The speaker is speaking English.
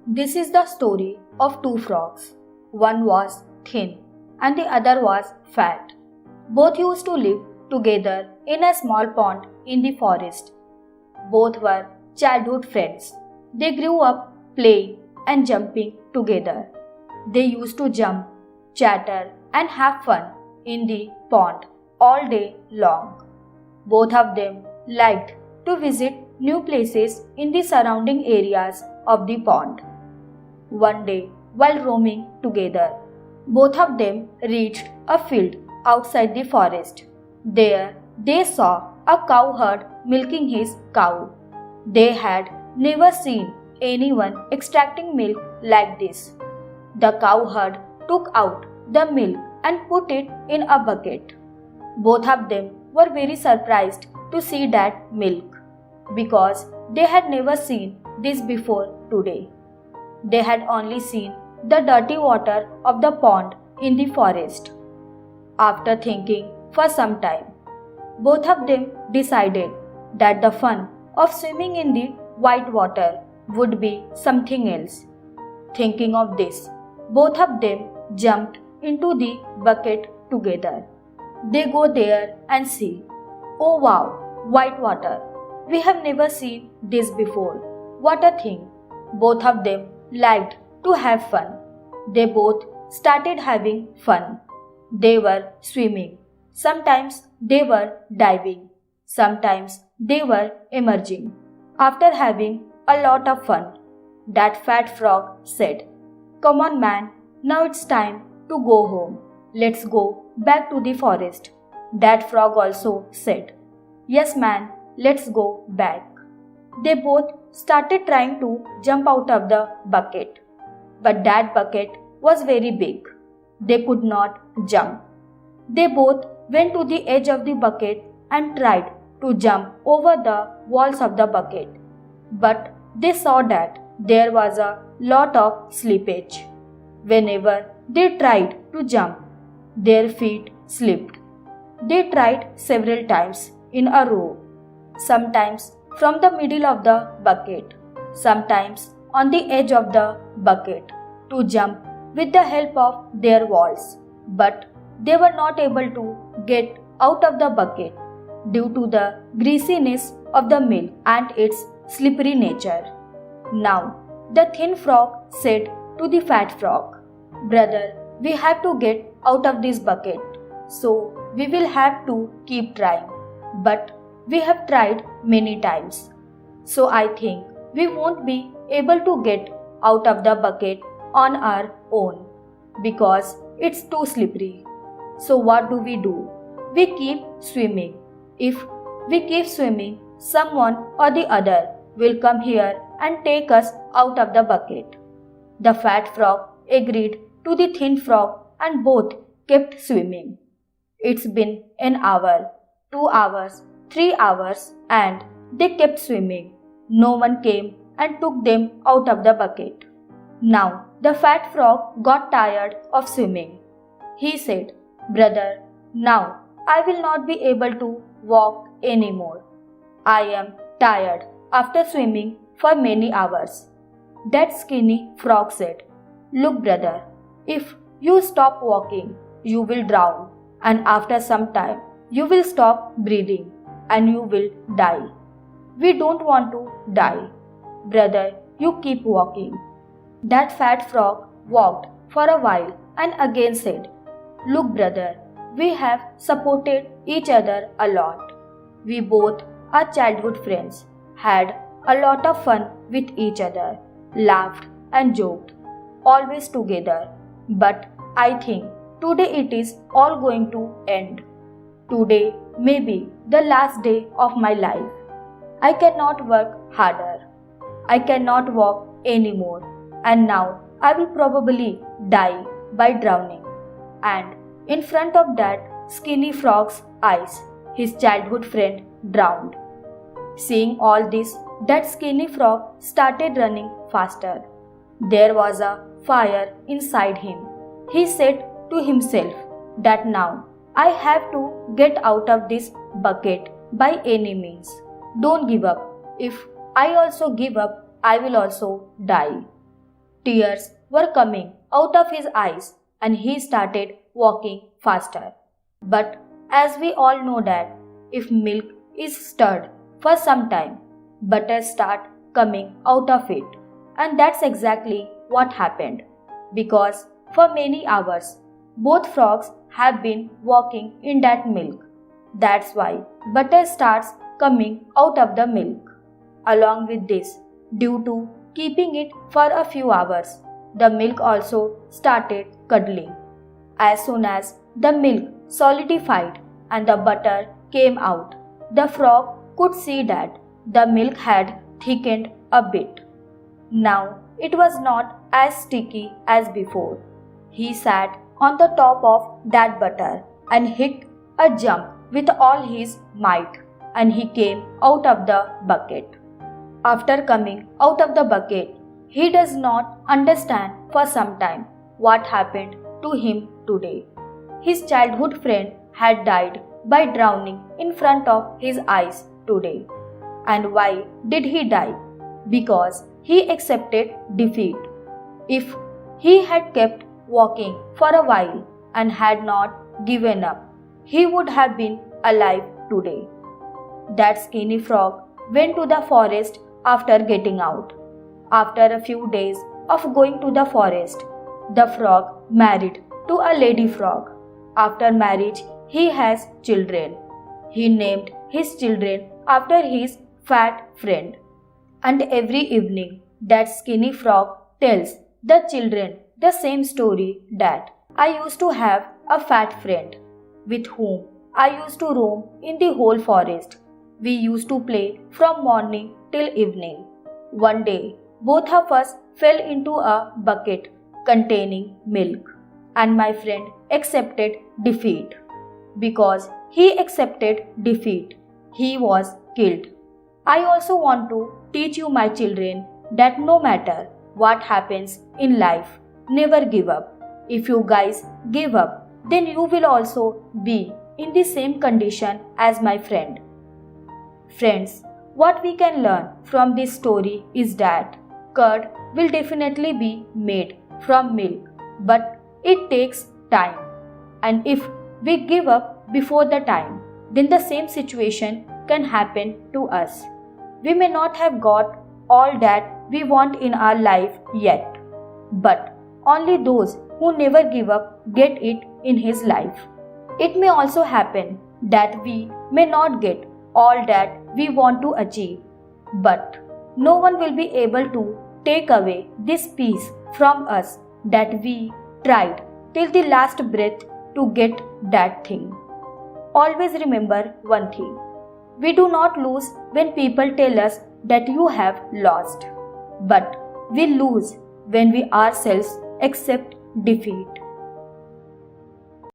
This is the story of two frogs. One was thin and the other was fat. Both used to live together in a small pond in the forest. Both were childhood friends. They grew up playing and jumping together. They used to jump, chatter, and have fun in the pond all day long. Both of them liked to visit new places in the surrounding areas of the pond. One day, while roaming together, both of them reached a field outside the forest. There, they saw a cowherd milking his cow. They had never seen anyone extracting milk like this. The cowherd took out the milk and put it in a bucket. Both of them were very surprised to see that milk because they had never seen this before today. They had only seen the dirty water of the pond in the forest. After thinking for some time, both of them decided that the fun of swimming in the white water would be something else. Thinking of this, both of them jumped into the bucket together. They go there and see. Oh wow, white water. We have never seen this before. What a thing. Both of them liked to have fun. They both started having fun. They were swimming. Sometimes they were diving. Sometimes they were emerging. After having a lot of fun, that fat frog said, "Come on, man, now it's time to go home. Let's go back to the forest." That frog also said, "Yes, man, let's go back." They both started trying to jump out of the bucket. But that bucket was very big. They could not jump. They both went to the edge of the bucket and tried to jump over the walls of the bucket. But they saw that there was a lot of slippage. Whenever they tried to jump, their feet slipped. They tried several times in a row, sometimes from the middle of the bucket, sometimes on the edge of the bucket, to jump with the help of their walls. But they were not able to get out of the bucket due to the greasiness of the milk and its slippery nature. Now, the thin frog said to the fat frog, "Brother, we have to get out of this bucket, so we will have to keep trying. But we have tried many times, so I think we won't be able to get out of the bucket on our own because it's too slippery. So what do? We keep swimming. If we keep swimming, someone or the other will come here and take us out of the bucket." The fat frog agreed to the thin frog and both kept swimming. It's been an hour, 2 hours, 3 hours, and they kept swimming. No one came and took them out of the bucket. Now the fat frog got tired of swimming. He said, "Brother, now I will not be able to walk anymore. I am tired after swimming for many hours." That skinny frog said, "Look, brother, if you stop walking, you will drown, and after some time, you will stop breathing and you will die. We don't want to die. Brother, you keep walking." That fat frog walked for a while and again said, "Look, brother, we have supported each other a lot. We both are childhood friends, had a lot of fun with each other, laughed and joked, always together. But I think today it is all going to end. Today may be the last day of my life. I cannot work harder. I cannot walk anymore, and now I will probably die by drowning." And in front of that skinny frog's eyes, his childhood friend drowned. Seeing all this, that skinny frog started running faster. There was a fire inside him. He said to himself that now I have to get out of this bucket by any means. Don't give up. If I also give up, I will also die. Tears were coming out of his eyes and he started walking faster. But as we all know that if milk is stirred for some time, butter start coming out of it. And that's exactly what happened. Because for many hours, both frogs have been walking in that milk. That's why butter starts coming out of the milk. Along with this, due to keeping it for a few hours, the milk also started curdling. As soon as the milk solidified and the butter came out, the frog could see that the milk had thickened a bit. Now it was not as sticky as before. He sat on the top of that butter and hit a jump with all his might, and he came out of the bucket. After coming out of the bucket, he does not understand for some time what happened to him today. His childhood friend had died by drowning in front of his eyes today. And why did he die? Because he accepted defeat. If he had kept walking for a while and had not given up, he would have been alive today. That skinny frog went to the forest after getting out. After a few days of going to the forest, the frog married to a lady frog. After marriage, he has children. He named his children after his fat friend. And every evening, that skinny frog tells the children the same story that I used to have a fat friend with whom I used to roam in the whole forest. We used to play from morning till evening. One day, both of us fell into a bucket containing milk, and my friend accepted defeat. Because he accepted defeat, he was killed. I also want to teach you, my children, that no matter what happens in life, never give up. If you guys give up, then you will also be in the same condition as my friend. Friends, what we can learn from this story is that curd will definitely be made from milk, but it takes time. And if we give up before the time, then the same situation can happen to us. We may not have got all that we want in our life yet, but only those who never give up get it in his life. It may also happen that we may not get all that we want to achieve, but no one will be able to take away this peace from us that we tried till the last breath to get that thing. Always remember one thing. We do not lose when people tell us that you have lost, but we lose when we ourselves accept defeat.